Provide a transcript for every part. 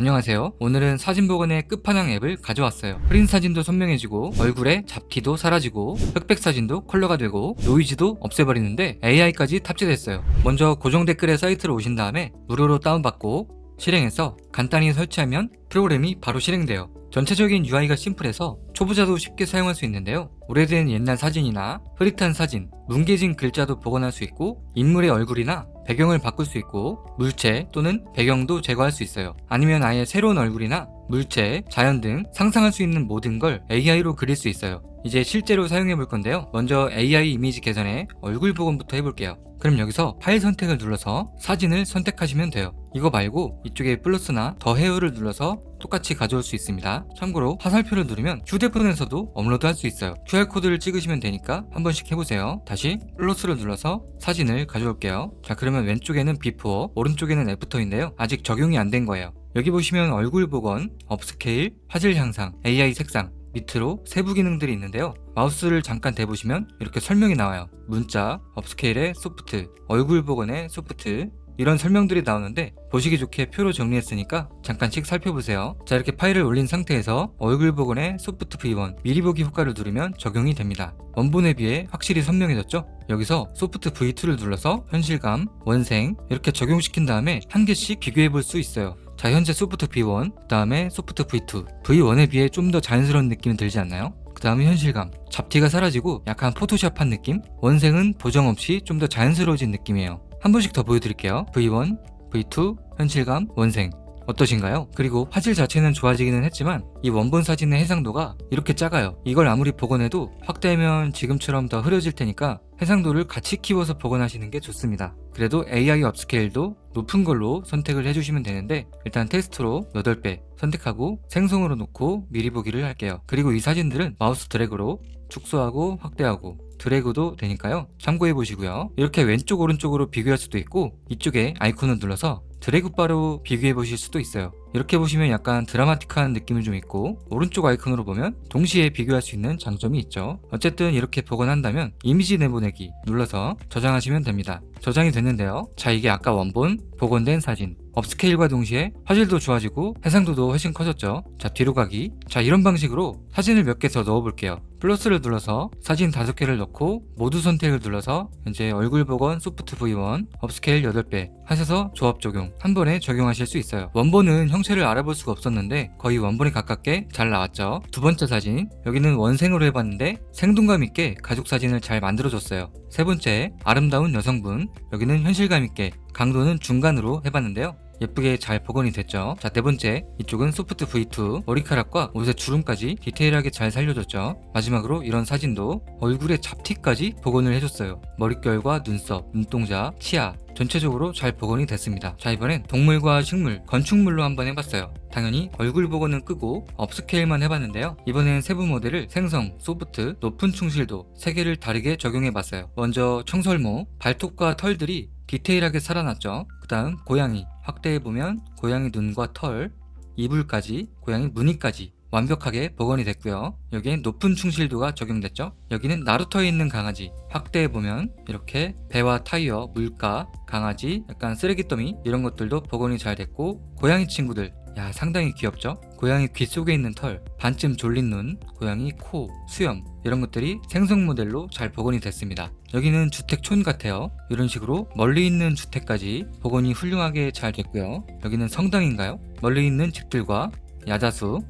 안녕하세요. 오늘은 사진복원의 끝판왕 앱을 가져왔어요. 프린 사진도 선명해지고 얼굴에 잡티도 사라지고 흑백 사진도 컬러가 되고 노이즈도 없애버리는데 AI까지 탑재됐어요. 먼저 고정 댓글의 사이트로 오신 다음에 무료로 다운받고 실행해서 간단히 설치하면 프로그램이 바로 실행돼요. 전체적인 UI가 심플해서 초보자도 쉽게 사용할 수 있는데요. 오래된 옛날 사진이나 흐릿한 사진, 뭉개진 글자도 복원할 수 있고 인물의 얼굴이나 배경을 바꿀 수 있고 물체 또는 배경도 제거할 수 있어요. 아니면 아예 새로운 얼굴이나 물체, 자연 등 상상할 수 있는 모든 걸 AI로 그릴 수 있어요. 이제 실제로 사용해 볼 건데요. 먼저 AI 이미지 개선에 얼굴 복원부터 해볼게요. 그럼 여기서 파일 선택을 눌러서 사진을 선택하시면 돼요. 이거 말고 이쪽에 플러스나 더 헤어를 눌러서 똑같이 가져올 수 있습니다. 참고로 화살표를 누르면 휴대폰에서도 업로드할 수 있어요. QR코드를 찍으시면 되니까 한 번씩 해보세요. 다시 플러스를 눌러서 사진을 가져올게요. 자, 그러면 왼쪽에는 비포, 오른쪽에는 애프터인데요. 아직 적용이 안 된 거예요. 여기 보시면 얼굴 복원, 업스케일, 화질 향상, AI 색상, 밑으로 세부 기능들이 있는데요. 마우스를 잠깐 대보시면 이렇게 설명이 나와요. 문자, 업스케일의 소프트, 얼굴 복원의 소프트, 이런 설명들이 나오는데 보시기 좋게 표로 정리했으니까 잠깐씩 살펴보세요. 자, 이렇게 파일을 올린 상태에서 얼굴 복원의 소프트 V1 미리 보기 효과를 누르면 적용이 됩니다. 원본에 비해 확실히 선명해졌죠? 여기서 소프트 V2를 눌러서 현실감, 원생 이렇게 적용시킨 다음에 한 개씩 비교해 볼 수 있어요. 자, 현재 소프트 V1, 그 다음에 소프트 V2 V1에 비해 좀 더 자연스러운 느낌이 들지 않나요? 그 다음에 현실감, 잡티가 사라지고 약간 포토샵한 느낌, 원생은 보정 없이 좀 더 자연스러워진 느낌이에요. 한 번씩 더 보여드릴게요. V1, V2, 현실감, 원생 어떠신가요? 그리고 화질 자체는 좋아지기는 했지만 이 원본 사진의 해상도가 이렇게 작아요. 이걸 아무리 복원해도 확대하면 지금처럼 더 흐려질 테니까 해상도를 같이 키워서 복원하시는 게 좋습니다. 그래도 AI 업스케일도 높은 걸로 선택을 해주시면 되는데 일단 테스트로 8배 선택하고 생성으로 놓고 미리 보기를 할게요. 그리고 이 사진들은 마우스 드래그로 축소하고 확대하고 드래그도 되니까요. 참고해 보시고요. 이렇게 왼쪽 오른쪽으로 비교할 수도 있고 이쪽에 아이콘을 눌러서 드래그 바로 비교해 보실 수도 있어요. 이렇게 보시면 약간 드라마틱한 느낌이 좀 있고 오른쪽 아이콘으로 보면 동시에 비교할 수 있는 장점이 있죠. 어쨌든 이렇게 복원한다면 이미지 내보내기 눌러서 저장하시면 됩니다. 저장이 됐는데요. 자, 이게 아까 원본 복원된 사진 업스케일과 동시에 화질도 좋아지고 해상도도 훨씬 커졌죠. 자, 뒤로 가기. 자, 이런 방식으로 사진을 몇 개 더 넣어 볼게요. 플러스를 눌러서 사진 5개를 넣고 모두 선택을 눌러서 이제 얼굴 복원 소프트 V1 업스케일 8배 하셔서 조합 적용 한 번에 적용하실 수 있어요. 원본은 형체를 알아볼 수가 없었는데 거의 원본에 가깝게 잘 나왔죠. 두 번째 사진, 여기는 원생으로 해봤는데 생동감 있게 가족 사진을 잘 만들어줬어요. 세 번째, 아름다운 여성분, 여기는 현실감 있게 강도는 중간으로 해봤는데요. 예쁘게 잘 복원이 됐죠. 자, 네 번째, 이쪽은 소프트 V2 머리카락과 옷의 주름까지 디테일하게 잘 살려줬죠. 마지막으로 이런 사진도 얼굴에 잡티까지 복원을 해줬어요. 머릿결과 눈썹, 눈동자, 치아 전체적으로 잘 복원이 됐습니다. 자, 이번엔 동물과 식물, 건축물로 한번 해봤어요. 당연히 얼굴 복원은 끄고 업스케일만 해봤는데요. 이번엔 세부 모델을 생성, 소프트, 높은 충실도 3개를 다르게 적용해봤어요. 먼저 청설모, 발톱과 털들이 디테일하게 살아났죠. 그 다음 고양이, 확대해보면 고양이 눈과 털, 이불까지, 고양이 무늬까지 완벽하게 복원이 됐고요. 여기엔 높은 충실도가 적용됐죠. 여기는 나루터에 있는 강아지, 확대해보면 이렇게 배와 타이어, 물가, 강아지, 약간 쓰레기 더미 이런 것들도 복원이 잘 됐고 고양이 친구들, 야, 상당히 귀엽죠? 고양이 귀 속에 있는 털, 반쯤 졸린 눈, 고양이 코, 수염 이런 것들이 생성 모델로 잘 복원이 됐습니다. 여기는 주택촌 같아요. 이런 식으로 멀리 있는 주택까지 복원이 훌륭하게 잘 됐고요. 여기는 성당인가요? 멀리 있는 집들과 야자수,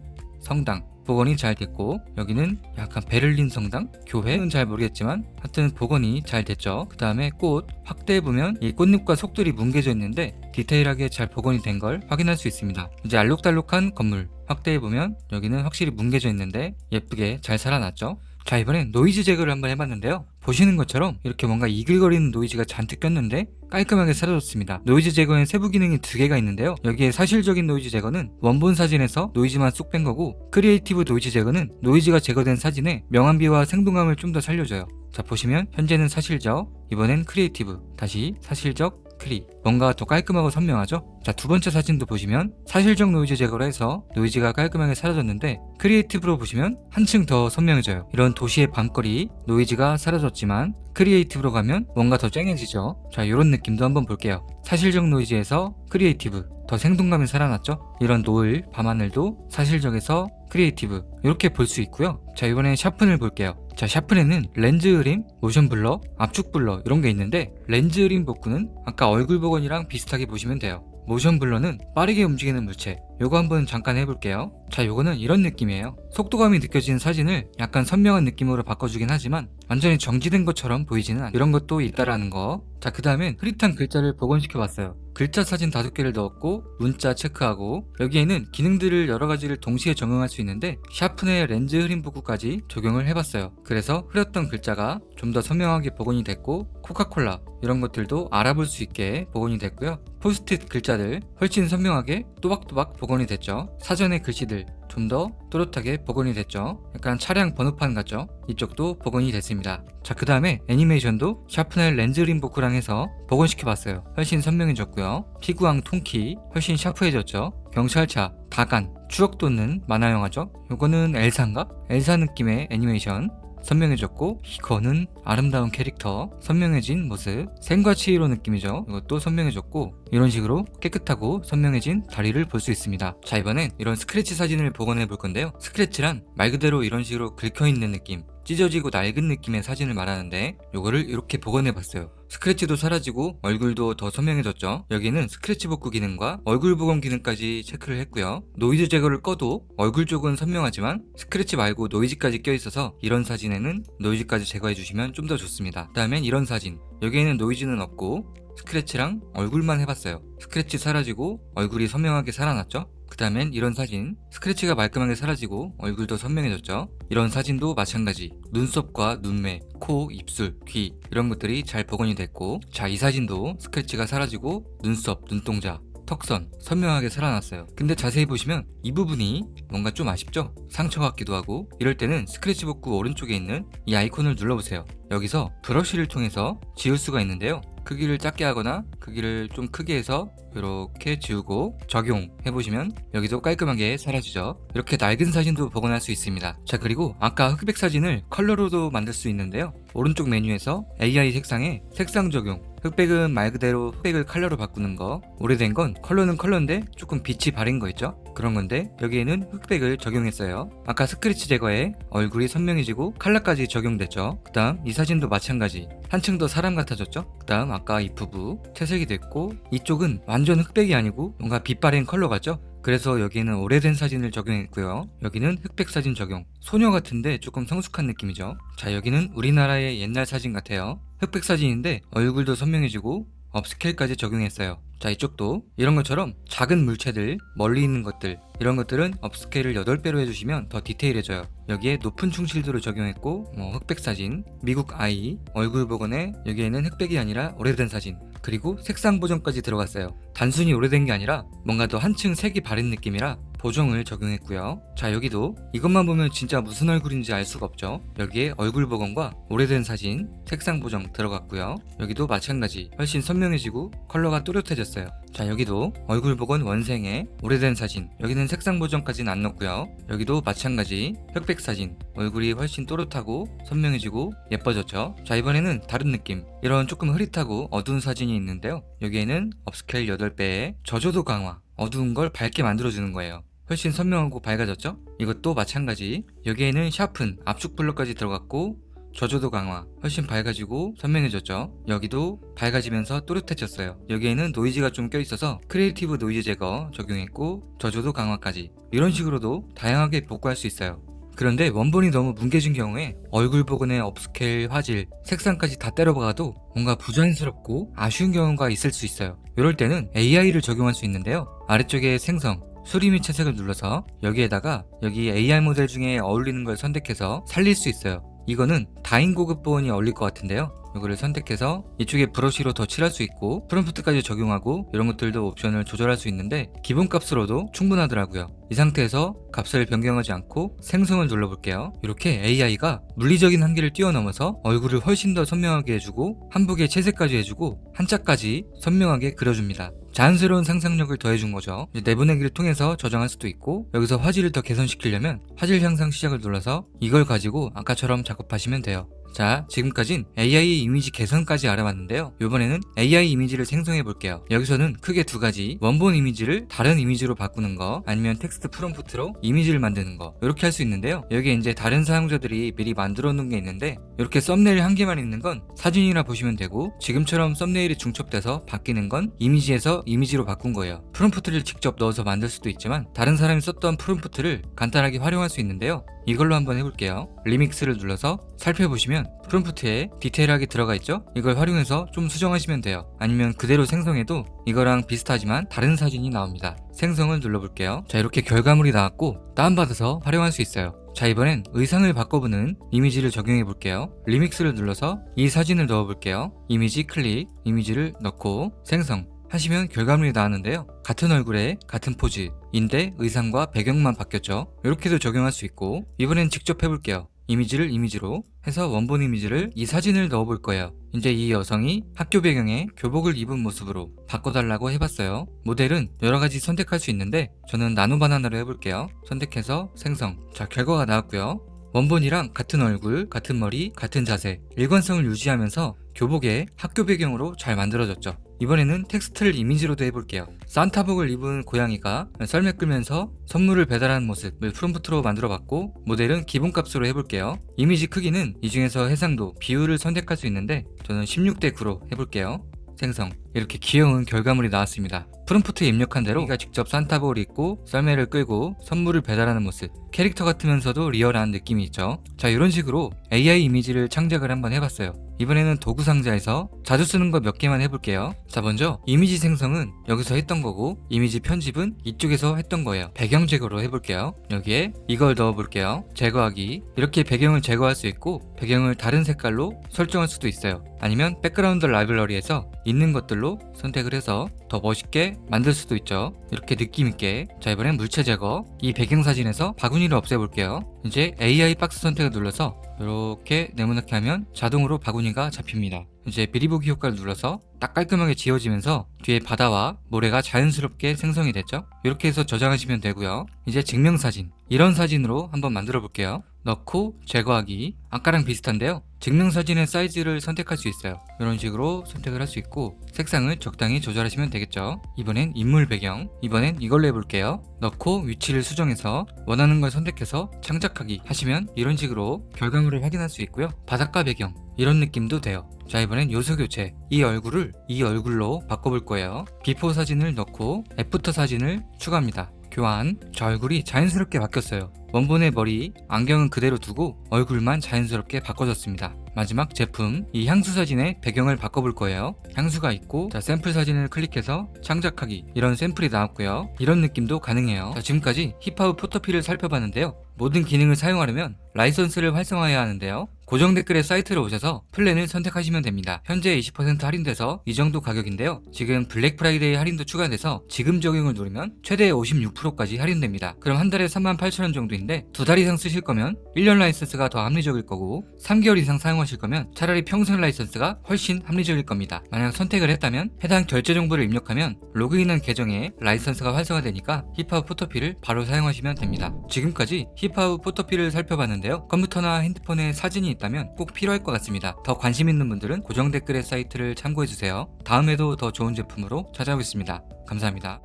성당 복원이 잘 됐고 여기는 약간 베를린 성당? 교회는 잘 모르겠지만 하여튼 복원이 잘 됐죠. 그 다음에 꽃 확대해보면 이 꽃잎과 속들이 뭉개져 있는데 디테일하게 잘 복원이 된 걸 확인할 수 있습니다. 이제 알록달록한 건물 확대해보면 여기는 확실히 뭉개져 있는데 예쁘게 잘 살아났죠. 자, 이번엔 노이즈 제거를 한번 해봤는데요. 보시는 것처럼 이렇게 뭔가 이글거리는 노이즈가 잔뜩 꼈는데 깔끔하게 사라졌습니다. 노이즈 제거엔 세부 기능이 2개가 있는데요. 여기에 사실적인 노이즈 제거는 원본 사진에서 노이즈만 쏙 뺀 거고 크리에이티브 노이즈 제거는 노이즈가 제거된 사진에 명암비와 생동감을 좀 더 살려줘요. 자, 보시면 현재는 사실적, 이번엔 크리에이티브, 다시 사실적, 크리 뭔가 더 깔끔하고 선명하죠? 자, 두 번째 사진도 보시면 사실적 노이즈 제거를 해서 노이즈가 깔끔하게 사라졌는데 크리에이티브로 보시면 한층 더 선명해져요. 이런 도시의 밤거리 노이즈가 사라졌지만 크리에이티브로 가면 뭔가 더 쨍해지죠. 자, 이런 느낌도 한번 볼게요. 사실적 노이즈에서 크리에이티브 더 생동감이 살아났죠. 이런 노을, 밤하늘도 사실적에서 크리에이티브 이렇게 볼 수 있고요. 자, 이번엔 샤픈을 볼게요. 자, 샤픈에는 렌즈 흐림, 모션 블러, 압축 블러 이런 게 있는데, 렌즈 흐림 복구는 아까 얼굴 복원이랑 비슷하게 보시면 돼요. 모션 블러는 빠르게 움직이는 물체, 요거 한번 잠깐 해볼게요. 자, 요거는 이런 느낌이에요. 속도감이 느껴지는 사진을 약간 선명한 느낌으로 바꿔주긴 하지만 완전히 정지된 것처럼 보이지는 않아요. 이런 것도 있다라는 거. 자, 그 다음엔 흐릿한 글자를 복원시켜봤어요. 글자 사진 5개를 넣었고 문자 체크하고, 여기에는 기능들을 여러가지를 동시에 적용할 수 있는데 샤픈의 렌즈 흐림 복구까지 적용을 해봤어요. 그래서 흐렸던 글자가 좀 더 선명하게 복원이 됐고, 코카콜라 이런 것들도 알아볼 수 있게 복원이 됐고요. 포스트잇 글자들 훨씬 선명하게 또박또박 복원이 됐죠. 사전의 글씨들 좀 더 또렷하게 복원이 됐죠. 약간 차량 번호판 같죠? 이쪽도 복원이 됐습니다. 자, 그 다음에 애니메이션도 샤픈의 렌즈 흐림 복구랑 해서 복원시켜봤어요. 훨씬 선명해졌고요. 피구왕 통키 훨씬 샤프해졌죠. 경찰차, 다간, 추억 돋는 만화 영화죠. 요거는 엘사인가? 엘사 느낌의 애니메이션 선명해졌고, 이거는 아름다운 캐릭터 선명해진 모습, 생과 치히로 느낌이죠. 이것도 선명해졌고, 이런 식으로 깨끗하고 선명해진 다리를 볼 수 있습니다. 자, 이번엔 이런 스크래치 사진을 복원해 볼 건데요. 스크래치란 말 그대로 이런 식으로 긁혀있는 느낌, 찢어지고 낡은 느낌의 사진을 말하는데, 요거를 이렇게 복원해 봤어요. 스크래치도 사라지고 얼굴도 더 선명해졌죠. 여기는 스크래치 복구 기능과 얼굴 복원 기능까지 체크를 했고요. 노이즈 제거를 꺼도 얼굴 쪽은 선명하지만 스크래치 말고 노이즈까지 껴있어서 이런 사진에는 노이즈까지 제거해 주시면 좀 더 좋습니다. 그 다음엔 이런 사진, 여기에는 노이즈는 없고 스크래치랑 얼굴만 해봤어요. 스크래치 사라지고 얼굴이 선명하게 살아났죠. 그 다음엔 이런 사진, 스크래치가 말끔하게 사라지고 얼굴도 선명해졌죠. 이런 사진도 마찬가지, 눈썹과 눈매, 코, 입술, 귀 이런 것들이 잘 복원이 됐고, 자, 이 사진도 스크래치가 사라지고 눈썹, 눈동자, 턱선 선명하게 살아났어요. 근데 자세히 보시면 이 부분이 뭔가 좀 아쉽죠? 상처 같기도 하고. 이럴 때는 스크래치 복구 오른쪽에 있는 이 아이콘을 눌러보세요. 여기서 브러쉬를 통해서 지울 수가 있는데요. 크기를 작게 하거나 크기를 좀 크게 해서 이렇게 지우고 적용해보시면 여기도 깔끔하게 사라지죠. 이렇게 낡은 사진도 복원할 수 있습니다. 자, 그리고 아까 흑백 사진을 컬러로도 만들 수 있는데요. 오른쪽 메뉴에서 AI 색상에 색상 적용, 흑백은 말 그대로 흑백을 컬러로 바꾸는 거, 오래된 건 컬러는 컬러인데 조금 빛이 바른 거 있죠? 그런 건데 여기에는 흑백을 적용했어요. 아까 스크래치 제거에 얼굴이 선명해지고 컬러까지 적용됐죠. 그 다음 이 사진도 마찬가지, 한층 더 사람 같아졌죠. 그 다음 아까 이 부부 채색이 됐고, 이쪽은 완전 흑백이 아니고 뭔가 빛바랜 컬러 같죠. 그래서 여기에는 오래된 사진을 적용했고요. 여기는 흑백 사진 적용, 소녀 같은데 조금 성숙한 느낌이죠. 자, 여기는 우리나라의 옛날 사진 같아요. 흑백 사진인데 얼굴도 선명해지고 업스케일까지 적용했어요. 자, 이쪽도 이런 것처럼 작은 물체들, 멀리 있는 것들, 이런 것들은 업스케일을 8배로 해주시면 더 디테일해져요. 여기에 높은 충실도를 적용했고, 흑백 사진, 미국 아이, 얼굴 복원에 여기에는 흑백이 아니라 오래된 사진, 그리고 색상 보정까지 들어갔어요. 단순히 오래된 게 아니라 뭔가 더 한층 색이 바른 느낌이라 보정을 적용했고요. 자, 여기도 이것만 보면 진짜 무슨 얼굴인지 알 수가 없죠. 여기에 얼굴 복원과 오래된 사진, 색상 보정 들어갔고요. 여기도 마찬가지, 훨씬 선명해지고 컬러가 또렷해졌어요. 자, 여기도 얼굴 복원 원생에 오래된 사진, 여기는 색상 보정까지는 안 넣었고요. 여기도 마찬가지, 흑백 사진, 얼굴이 훨씬 또렷하고 선명해지고 예뻐졌죠. 자, 이번에는 다른 느낌, 이런 조금 흐릿하고 어두운 사진이 있는데요. 여기에는 업스케일 8배에 저조도 강화, 어두운 걸 밝게 만들어주는 거예요. 훨씬 선명하고 밝아졌죠? 이것도 마찬가지, 여기에는 샤픈, 압축 블러까지 들어갔고 저조도 강화, 훨씬 밝아지고 선명해졌죠? 여기도 밝아지면서 또렷해졌어요. 여기에는 노이즈가 좀 껴있어서 크리에이티브 노이즈 제거 적용했고 저조도 강화까지, 이런 식으로도 다양하게 복구할 수 있어요. 그런데 원본이 너무 뭉개진 경우에 얼굴 복원의 업스케일, 화질, 색상까지 다 때려박아도 뭔가 부자연스럽고 아쉬운 경우가 있을 수 있어요. 이럴 때는 AI를 적용할 수 있는데요. 아래쪽에 생성, 수리 및 채색을 눌러서 여기에다가 여기 AI 모델 중에 어울리는 걸 선택해서 살릴 수 있어요. 이거는 다인 고급 보온이 어울릴 것 같은데요. 이거를 선택해서 이쪽에 브러쉬로 더 칠할 수 있고 프롬프트까지 적용하고 이런 것들도 옵션을 조절할 수 있는데 기본값으로도 충분하더라고요. 이 상태에서 값을 변경하지 않고 생성을 눌러볼게요. 이렇게 AI가 물리적인 한계를 뛰어넘어서 얼굴을 훨씬 더 선명하게 해주고 한복에 채색까지 해주고 한자까지 선명하게 그려줍니다. 자연스러운 상상력을 더해준 거죠. 내보내기를 통해서 저장할 수도 있고, 여기서 화질을 더 개선시키려면 화질 향상 시작을 눌러서 이걸 가지고 아까처럼 작업하시면 돼요. 자, 지금까진 AI 이미지 개선까지 알아봤는데요. 이번에는 AI 이미지를 생성해 볼게요. 여기서는 크게 두 가지, 원본 이미지를 다른 이미지로 바꾸는 거, 아니면 텍스트 프롬프트로 이미지를 만드는 거, 이렇게 할 수 있는데요. 여기에 이제 다른 사용자들이 미리 만들어 놓은 게 있는데, 이렇게 썸네일 한 개만 있는 건 사진이라 보시면 되고, 지금처럼 썸네일이 중첩돼서 바뀌는 건 이미지에서 이미지로 바꾼 거예요. 프롬프트를 직접 넣어서 만들 수도 있지만 다른 사람이 썼던 프롬프트를 간단하게 활용할 수 있는데요. 이걸로 한번 해볼게요. 리믹스를 눌러서 살펴보시면 프롬프트에 디테일하게 들어가 있죠? 이걸 활용해서 좀 수정하시면 돼요. 아니면 그대로 생성해도 이거랑 비슷하지만 다른 사진이 나옵니다. 생성을 눌러볼게요. 자, 이렇게 결과물이 나왔고 다운받아서 활용할 수 있어요. 자, 이번엔 의상을 바꿔보는 이미지를 적용해 볼게요. 리믹스를 눌러서 이 사진을 넣어볼게요. 이미지 클릭, 이미지를 넣고 생성 하시면 결과물이 나왔는데요. 같은 얼굴에 같은 포즈인데 의상과 배경만 바뀌었죠. 이렇게도 적용할 수 있고, 이번엔 직접 해볼게요. 이미지를 이미지로 해서 원본 이미지를 이 사진을 넣어볼 거예요. 이제 이 여성이 학교 배경에 교복을 입은 모습으로 바꿔달라고 해봤어요. 모델은 여러가지 선택할 수 있는데 저는 나노 바나나로 해볼게요. 선택해서 생성. 자, 결과가 나왔고요. 원본이랑 같은 얼굴, 같은 머리, 같은 자세, 일관성을 유지하면서 교복의 학교 배경으로 잘 만들어졌죠. 이번에는 텍스트를 이미지로도 해볼게요. 산타복을 입은 고양이가 썰매 끌면서 선물을 배달하는 모습을 프롬프트로 만들어봤고, 모델은 기본값으로 해볼게요. 이미지 크기는 이 중에서 해상도, 비율을 선택할 수 있는데 저는 16대 9로 해볼게요. 생성. 이렇게 귀여운 결과물이 나왔습니다. 프롬프트에 입력한 대로 우리가 직접 산타복을 입고 썰매를 끌고 선물을 배달하는 모습, 캐릭터 같으면서도 리얼한 느낌이 있죠. 자, 이런 식으로 AI 이미지를 창작을 한번 해봤어요. 이번에는 도구 상자에서 자주 쓰는 거 몇 개만 해볼게요. 자, 먼저 이미지 생성은 여기서 했던 거고, 이미지 편집은 이쪽에서 했던 거예요. 배경 제거로 해볼게요. 여기에 이걸 넣어볼게요. 제거하기. 이렇게 배경을 제거할 수 있고, 배경을 다른 색깔로 설정할 수도 있어요. 아니면 백그라운드 라이브러리에서 있는 것들로 선택을 해서 더 멋있게 만들 수도 있죠. 이렇게 느낌있게. 자, 이번엔 물체 제거. 이 배경사진에서 바구니를 없애볼게요. 이제 AI 박스 선택을 눌러서 이렇게 네모나게 하면 자동으로 바구니가 잡힙니다. 이제 미리 보기 효과를 눌러서 딱 깔끔하게 지워지면서 뒤에 바다와 모래가 자연스럽게 생성이 됐죠. 이렇게 해서 저장하시면 되고요. 이제 증명사진, 이런 사진으로 한번 만들어 볼게요. 넣고 제거하기. 아까랑 비슷한데요. 증명사진의 사이즈를 선택할 수 있어요. 이런 식으로 선택을 할 수 있고, 색상을 적당히 조절하시면 되겠죠. 이번엔 인물 배경, 이번엔 이걸로 해볼게요. 넣고 위치를 수정해서 원하는 걸 선택해서 창작하기 하시면 이런 식으로 결과물을 확인할 수 있고요. 바닷가 배경, 이런 느낌도 돼요. 자, 이번엔 요소 교체. 이 얼굴을 이 얼굴로 바꿔볼 거예요. 비포 사진을 넣고 애프터 사진을 추가합니다. 교환. 저 얼굴이 자연스럽게 바뀌었어요. 원본의 머리, 안경은 그대로 두고 얼굴만 자연스럽게 바꿔줬습니다. 마지막 제품, 이 향수 사진의 배경을 바꿔볼 거예요. 향수가 있고, 자, 샘플 사진을 클릭해서 창작하기, 이런 샘플이 나왔고요. 이런 느낌도 가능해요. 자, 지금까지 힙하우 포토피를 살펴봤는데요. 모든 기능을 사용하려면 라이선스를 활성화해야 하는데요. 고정 댓글에 사이트를 오셔서 플랜을 선택하시면 됩니다. 현재 20% 할인돼서 이 정도 가격인데요. 지금 블랙 프라이데이 할인도 추가돼서 지금 적용을 누르면 최대 56%까지 할인됩니다. 그럼 한 달에 38,000원 정도인데 두 달 이상 쓰실 거면 1년 라이선스가 더 합리적일 거고, 3개월 이상 사용하실 거면 차라리 평생 라이선스가 훨씬 합리적일 겁니다. 만약 선택을 했다면 해당 결제 정보를 입력하면 로그인한 계정에 라이선스가 활성화되니까 힙하우 포토피를 바로 사용하시면 됩니다. 지금까지 힙하우 포토피를 살펴봤는데요. 컴퓨터나 핸드폰에 사진이 있다면 꼭 필요할 것 같습니다. 더 관심 있는 분들은 고정 댓글의 사이트를 참고해주세요. 다음에도 더 좋은 제품으로 찾아오겠습니다. 감사합니다.